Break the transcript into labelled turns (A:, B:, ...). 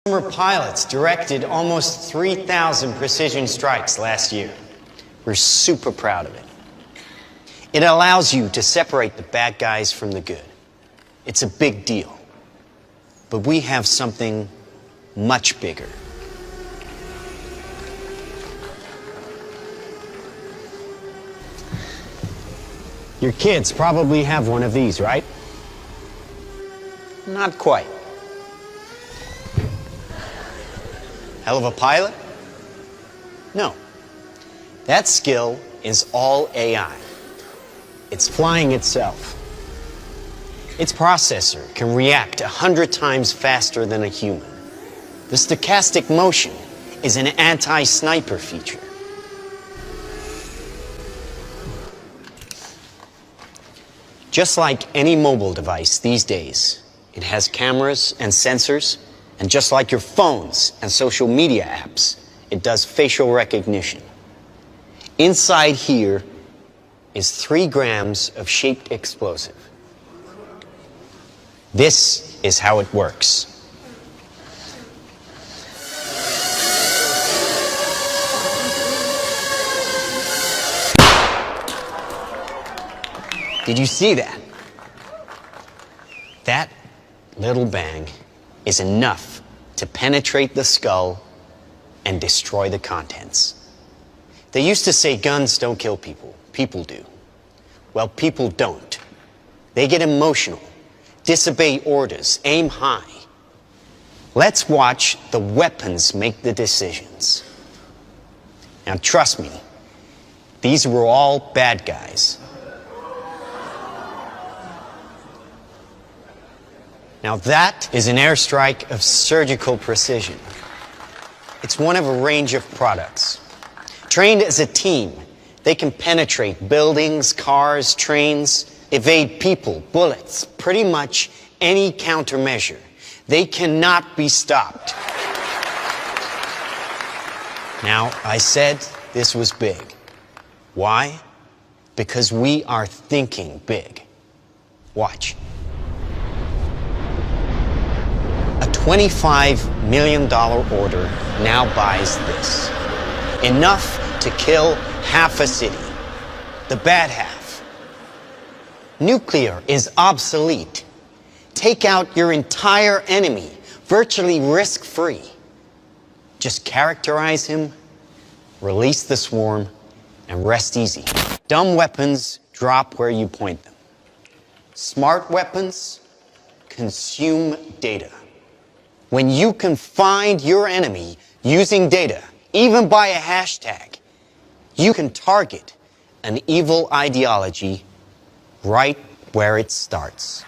A: Former pilots directed almost 3,000 precision strikes last year. We're super proud of it. It allows you to separate the bad guys from the good. It's a big deal. But we have something much bigger. Your kids probably have one of these, right? Not quite. Hell of a pilot? No. That skill is all AI. It's flying itself. Its processor can react 100 times faster than a human. The stochastic motion is an anti-sniper feature. Just like any mobile device these days, it has cameras and sensors, and just like your phones and social media apps, it does facial recognition. Inside here is 3 grams of shaped explosive. This is how it works. Did you see that? That little bang is enough to penetrate the skull and destroy the contents. They used to say guns don't kill people. People do. Well, people don't. They get emotional, disobey orders, aim high. Let's watch the weapons make the decisions. Now, trust me, these were all bad guys. Now that is an airstrike of surgical precision. It's one of a range of products. Trained as a team, they can penetrate buildings, cars, trains, evade people, bullets, pretty much any countermeasure. They cannot be stopped. Now, I said this was big. Why? Because we are thinking big. Watch. A $25 million order now buys this. Enough to kill half a city. The bad half. Nuclear is obsolete. Take out your entire enemy, virtually risk-free. Just characterize him, release the swarm, and rest easy. Dumb weapons drop where you point them. Smart weapons consume data. When you can find your enemy using data, even by a hashtag, you can target an evil ideology right where it starts.